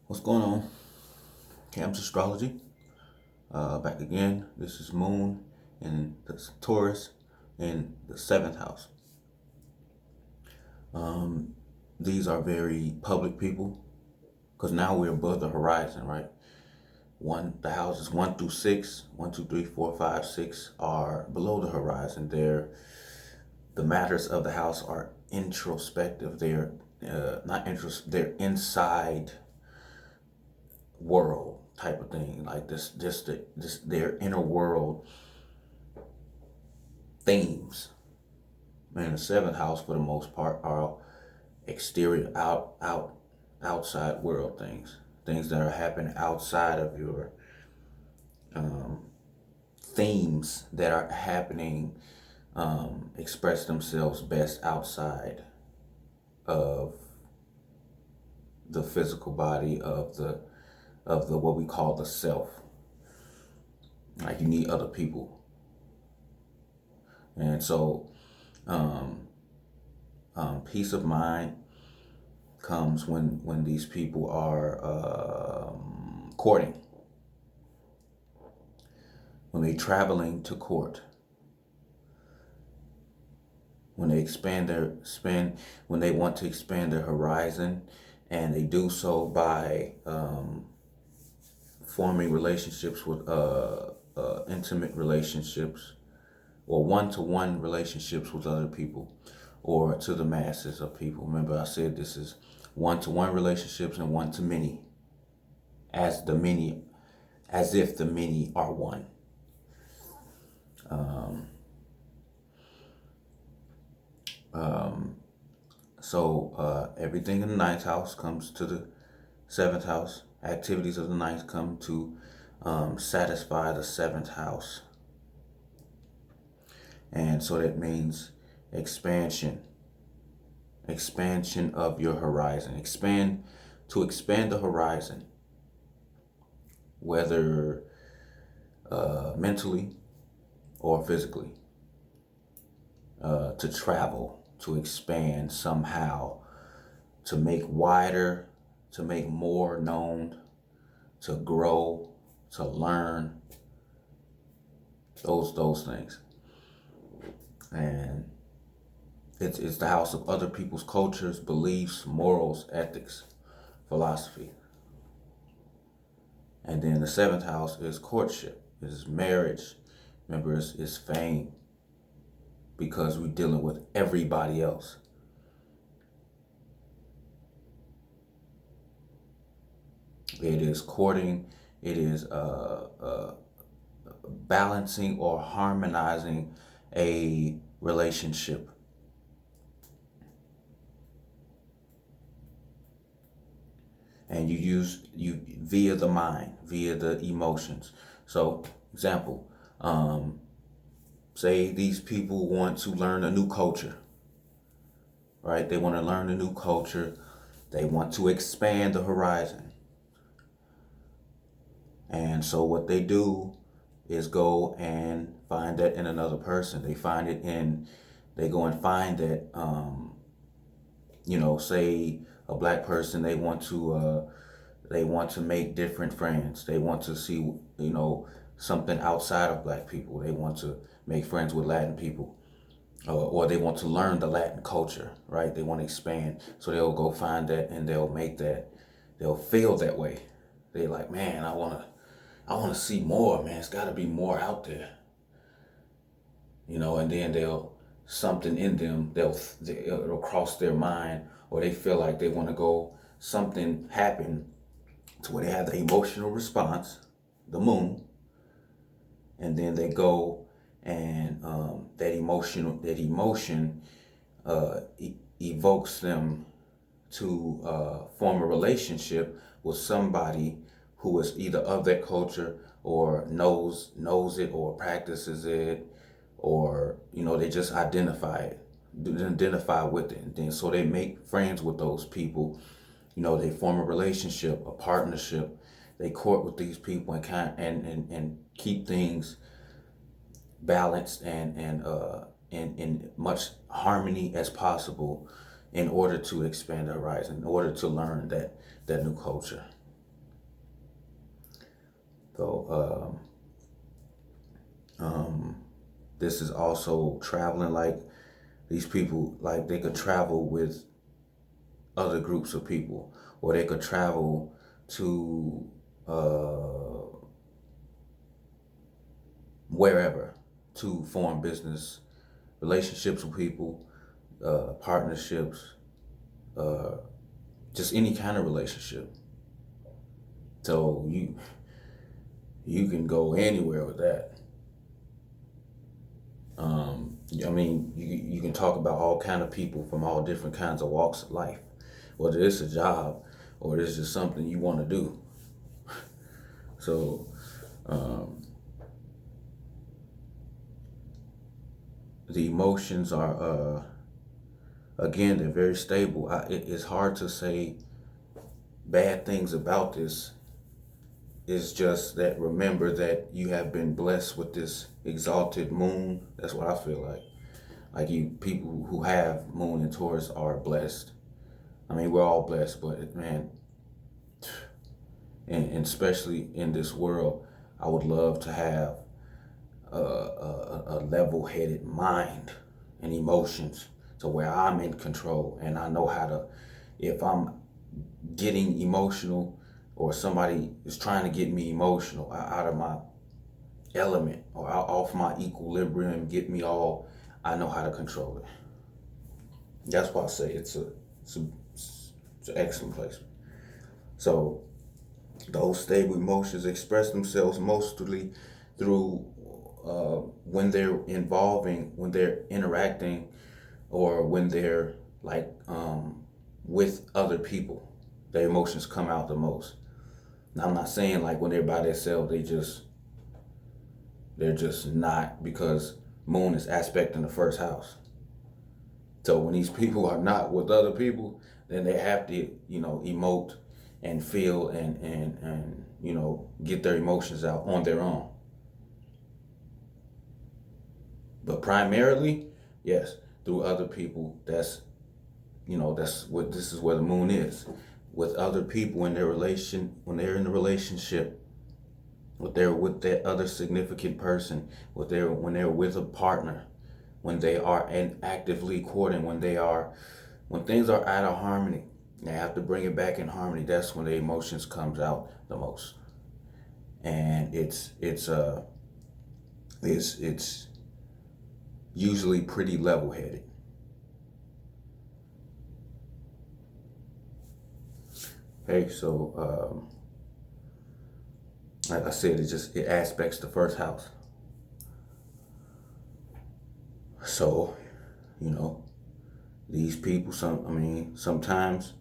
What's going on? Cam's Astrology. Back again. This is Moon and the Taurus in the seventh house. These are very public people because now we're above the horizon, right? The houses 1 through 6, 1, 2, 3, 4, 5, 6 are below the horizon. The matters of the house are introspective. They're not intros. They're inside world type of thing, like this their inner world themes. Man, the seventh house for the most part are exterior, outside world things that are happening outside of your themes that are happening, express themselves best outside of the physical body of the what we call the self. Like you need other people. And so peace of mind comes when these people are courting, when they're traveling to court, when when they want to expand their horizon, and they do so by forming relationships with intimate relationships or one-to-one relationships with other people or to the masses of people. Remember I said this is one-to-one relationships and one-to-many, as if the many are one. So everything in the ninth house comes to the seventh house. Activities of the ninth come to satisfy the seventh house. And so that means expansion of your horizon. Expand the horizon, whether mentally or physically, to travel, to expand somehow, to make wider, to make more known, to grow, to learn, those things. And it's the house of other people's cultures, beliefs, morals, ethics, philosophy. And then the seventh house is courtship, is marriage. Remember, it's fame, because we're dealing with everybody else. It is courting, it is balancing or harmonizing a relationship. And you via the mind, via the emotions. So, example, say these people want to learn a new culture, right? They want to learn a new culture. They want to expand the horizon. And so what they do is go and find that in another person. They go and find that, say a black person, they want to make different friends. They want to see, something outside of black people. They want to make friends with Latin people. Or they want to learn the Latin culture, right? They want to expand. So they'll go find that and they'll feel that way. They're like, man, I want to see more, man. It's got to be more out there. And then something in them, it'll cross their mind, or they feel like they want to go, something happen to where they have the emotional response, the moon, and then they go and that emotion evokes them to form a relationship with somebody who is either of that culture or knows it or practices it, or they just identify with it. And then so they make friends with those people. They form a relationship, a partnership. They court with these people and keep things balanced and in much harmony as possible, in order to expand the horizon, in order to learn that new culture. So this is also traveling. Like these people, like they could travel with other groups of people, or they could travel to wherever to form business relationships with people, partnerships, uh, just any kind of relationship. So you can go anywhere with that. I mean, you can talk about all kind of people from all different kinds of walks of life, whether it's a job or it's just something you want to do. So the emotions are, again, they're very stable. It's hard to say bad things about this. It's just that remember that you have been blessed with this exalted moon. That's what I feel like. Like you people who have moon and Taurus are blessed. I mean, we're all blessed, but man, and especially in this world, I would love to have a level-headed mind and emotions to where I'm in control and I know how to, if I'm getting emotional or somebody is trying to get me emotional out of my element or off my equilibrium, get me all, I know how to control it. That's why I say it's an excellent placement. So those stable emotions express themselves mostly through when they're involving, when they're interacting, or when they're like with other people. Their emotions come out the most. Now, I'm not saying like when they're by themselves, they're just not, because moon is aspect in the first house. So when these people are not with other people, then they have to, emote and feel and get their emotions out on their own. But primarily, yes, through other people. That's what this is where the moon is. With other people in their relation, when they're in a relationship, when they're with that other significant person, when they're with a partner, when they are actively courting, when things are out of harmony, they have to bring it back in harmony. That's when the emotions comes out the most, and it's usually pretty level-headed. Okay, so like I said, it aspects the first house. So, these people, sometimes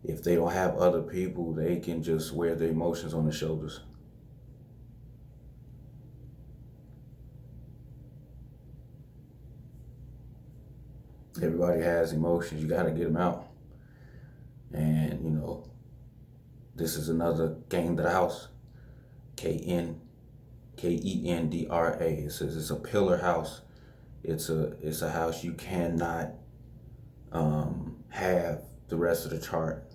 if they don't have other people, they can just wear their emotions on their shoulders. Everybody has emotions. You got to get them out. And, this is another Kendra house. Kendra. It says it's a pillar house. It's a house you cannot have the rest of the chart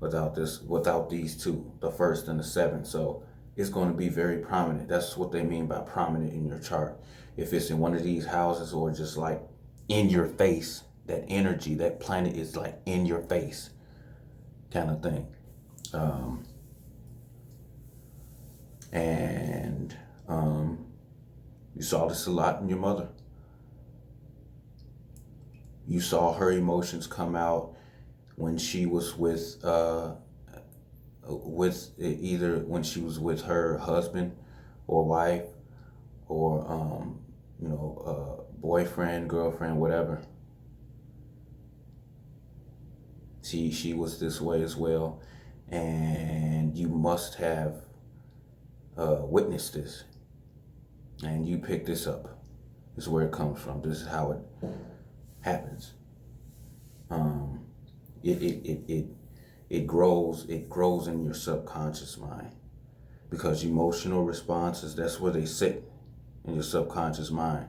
without these two, the first and the seventh. So it's going to be very prominent. That's what they mean by prominent in your chart. If it's in one of these houses or just like in your face, that energy, that planet is like in your face kind of thing. And you saw this a lot in your mother. You saw her emotions come out when she was with either when she was with her husband or wife or boyfriend, girlfriend, whatever. She was this way as well, and you must have witnessed this, and you pick this up. This is where it comes from. This is how it happens. It grows in your subconscious mind, because emotional responses, that's where they sit in your subconscious mind.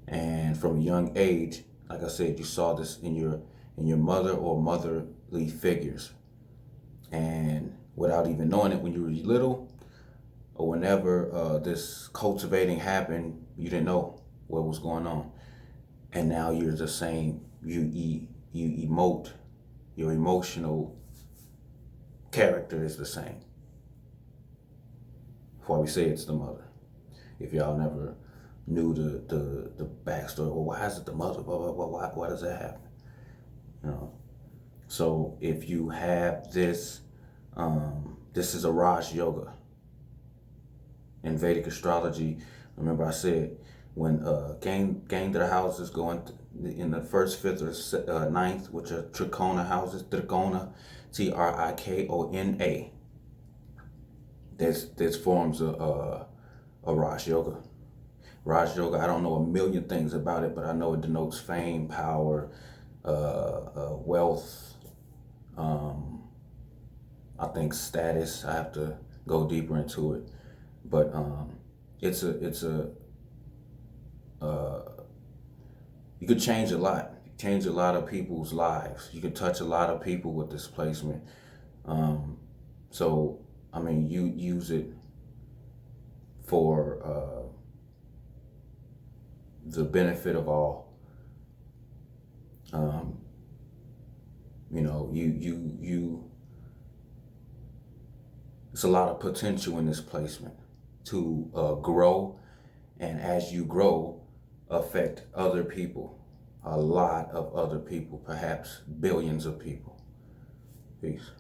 And from a young age, like I said, you saw this in your mother or motherly figures, and without even knowing it when you were little, or whenever this cultivating happened, you didn't know what was going on, and now you're the same. You emote. Your emotional character is the same. That's why we say it's the mother. If y'all never knew the backstory, well, why is it the mother? Why does that happen? You know. So if you have this, this is a Raj Yoga. In Vedic astrology, remember I said when gang to the houses go in the first, fifth, or ninth, which are Trikona houses, Trikona, Trikona. This forms a Raj Yoga. Raj Yoga, I don't know a million things about it, but I know it denotes fame, power, wealth, I think status. I have to go deeper into it, but you could change a lot. Change a lot of people's lives. You could touch a lot of people with this placement. So I mean, you use it for the benefit of all. You know, it's a lot of potential in this placement to grow, and as you grow, affect other people, a lot of other people, perhaps billions of people. Peace.